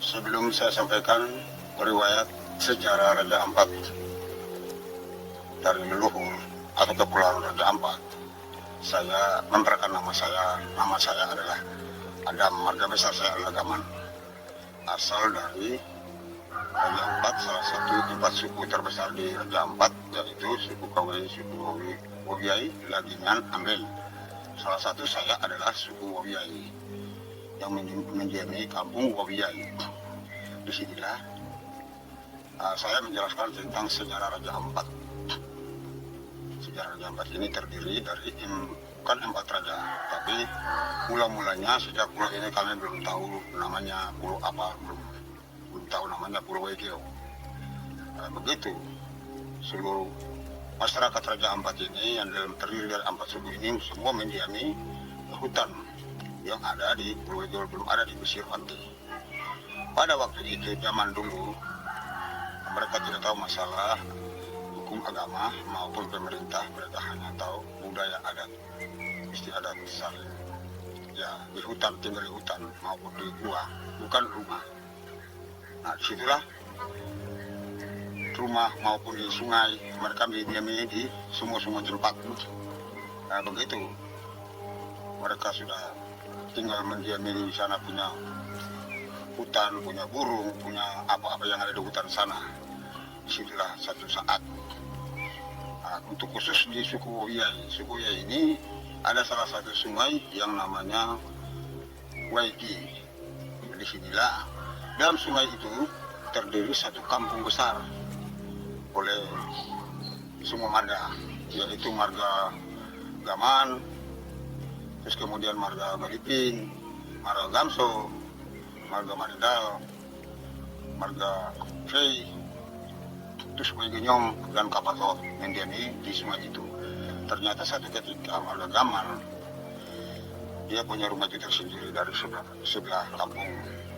Sebelum saya sampaikan riwayat sejarah Raja Ampat dari leluhur atau kepulauan Raja Ampat, saya memperkenalkan nama saya. Nama saya adalah Adam, marga besar saya adalah Gaman. Asal dari Raja Ampat, salah satu 4 suku terbesar di Raja Ampat, yaitu suku Kawai, suku Wobiai, Lagingan, Ambel. Salah satu saya adalah suku Wobiai yang mendiami kampung Wobiai. Disinilah saya menjelaskan tentang sejarah Raja Ampat. Sejarah Raja Ampat ini terdiri dari bukan 4 raja, tapi mula-mulanya sejak pulau ini kami belum tahu namanya pulau apa, belum tahu namanya Pulau Wegeo. Begitu seluruh masyarakat Raja Ampat ini yang terdiri dari 4 suku ini semua mendiami hutan yang ada di Pulau Wegeo, belum ada di pesisir pantai. Pada waktu itu zaman dulu mereka tidak tahu masalah hukum agama maupun pemerintah, mereka hanya tahu budaya adat, istiadat saling ya di hutan, tinggal di hutan maupun di gua, bukan rumah. Nah disitulah rumah maupun di sungai mereka mendiami di semua tempat. Nah begitu mereka sudah tinggal mendiami di sana, punya hutan, punya burung, punya apa-apa yang ada di hutan sana. Disitulah satu saat untuk khusus di suku Wobiai. Suku Wobiai ini ada salah satu sungai yang namanya Waigi. Disinilah dalam sungai itu terdiri satu kampung besar oleh semua marga, yaitu marga Gaman, terus kemudian marga Maliping, marga Gamso, marga Maridal, marga Fei, terus Wegenyong dan Kapato mendiami di sungai itu. Ternyata satu ketika marga Gaman dia punya rumah itu tersendiri dari sebelah kampung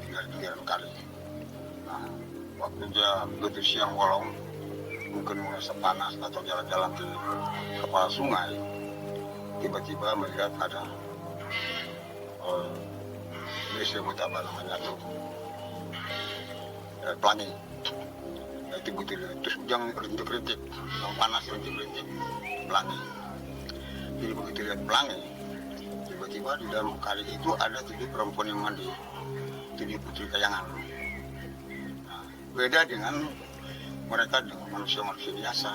tinggal di pinggiran kali. Nah, waktu dia begitu siang bolong, mungkin merasa panas atau jalan-jalan ke kepala sungai, tiba-tiba melihat ada disebut apa namanya tuh pelangi. Itu betul, terus ujang rintik-rintik, yang panas rintik-rintik, pelangi. Jadi begitu lihat pelangi, tiba-tiba di dalam kali itu ada 7 perempuan yang mandi, 7 putri kayangan. Nah, beda dengan mereka dengan manusia-manusia biasa,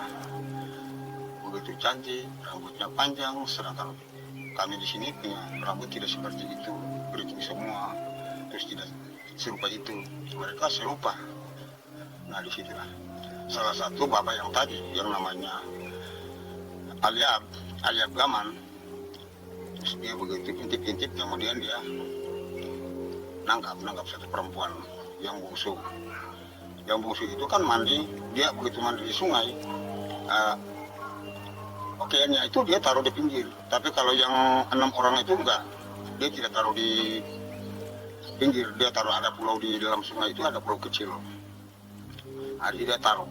begitu cantik, rambutnya panjang, sedangkan kami di sini punya rambut tidak seperti itu, keriting semua, terus tidak serupa itu. Mereka serupa. Nah disitulah salah satu bapak yang tadi yang namanya Aliab Gaman, terus dia begitu intip-intip, kemudian dia nangkap satu perempuan yang bungsu. Yang bungsu itu kan mandi, dia begitu mandi di sungai, pakaiannya itu dia taruh di pinggir. Tapi kalau yang 6 orang itu enggak, dia tidak taruh di pinggir, dia taruh, ada pulau di dalam sungai itu, ada pulau kecil. Hari dia taruh,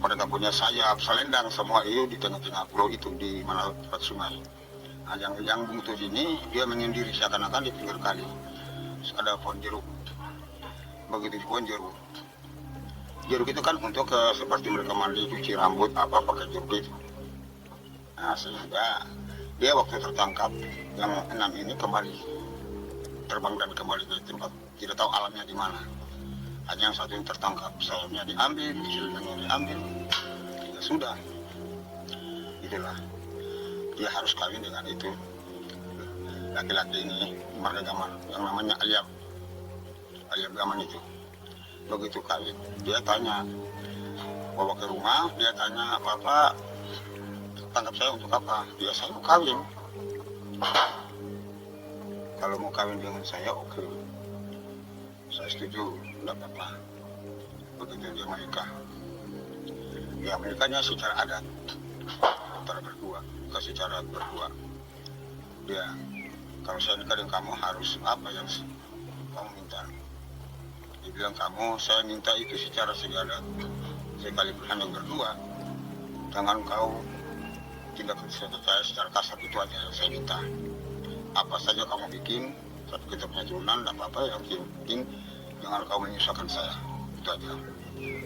mereka punya sayap, selendang, semua itu di tengah-tengah pulau itu di mana tempat sungai. Nah, yang bungsu ini dia menyendiri seakan-akan di pinggir kali. Terus ada pohon jeruk. Begitu di pohon jeruk itu kan untuk seperti mereka mandi, cuci rambut, apa pakai jeruk itu. Nah sehingga dia waktu tertangkap yang 6 ini kembali terbang dan kembali ke tempat, tidak tahu alamnya di mana. Hanya yang satu yang tertangkap, sayapnya diambil, selendangnya diambil, ya sudah. Itulah dia harus kawin dengan itu laki-laki ini, marga Gaman, yang namanya Aliab Gaman itu. Begitu kawin, dia tanya, bawa ke rumah, dia tanya, "Bapak tangkap saya untuk apa?" "Dia, saya mau kawin." "Kalau mau kawin dengan saya, oke. Saya setuju, tidak apa-apa." Begitu dia menikah. Ya menikahnya secara adat, antara berdua, bukan secara berdua. Dia, "Kalau saya nikah dengan kamu harus apa yang kamu minta?" Dia bilang, saya minta itu secara segadat, sekalipun hanya berdua. Jangan kau tindak saya secara kasar, itu aja yang saya minta. Apa saja kamu bikin, tapi kita punya turunan, tidak apa-apa, yang penting jangan kau menyusahkan saya. Itu aja.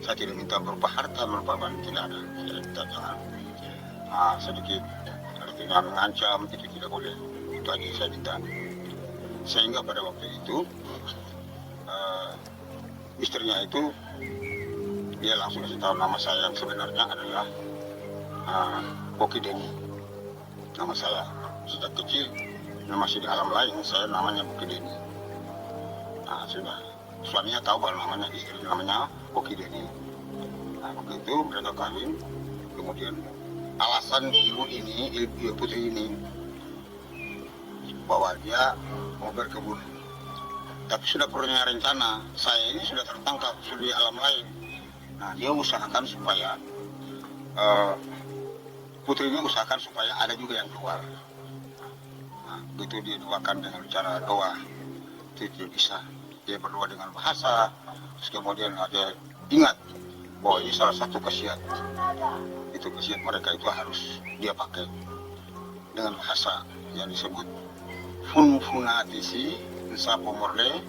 Saya tidak minta berupa harta, berupa apa, tidak ada. Saya minta jangan sedikit artinya mengancam, itu tidak boleh. Itu aja saya minta. Sehingga pada waktu itu istrinya itu dia langsung kasih tahu nama saya yang sebenarnya adalah Koki Deni. Nama saya sejak kecil, masih di alam lain saya namanya Koki Deni. Sudah suaminya tahu kalau namanya istri namanya Koki Deni. Begitu mereka kawin, kemudian alasan ibu putri ini bahwa dia mau berkebun, tapi sudah punya rencana. Saya ini sudah tertangkap sudah di alam lain. Dia usahakan supaya putrinya usahakan supaya ada juga yang keluar. Begitu dia doakan dengan cara doa, itu dia bisa. Dia berdoa dengan bahasa, terus kemudian ada ingat bahwa ini salah satu khasiat. Itu khasiat mereka itu harus dia pakai dengan bahasa yang disebut funfunatisi nsapo morle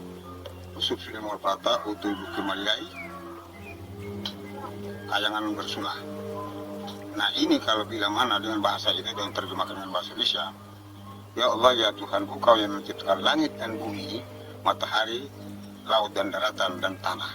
usuk sudah morpata utul bukimalai kayangan bersulah. Nah ini kalau bila mana dengan bahasa itu dan terjemahkan dengan bahasa Indonesia, ya Allah ya Tuhanku, kau yang menciptakan langit dan bumi, matahari, laut dan daratan dan tanah.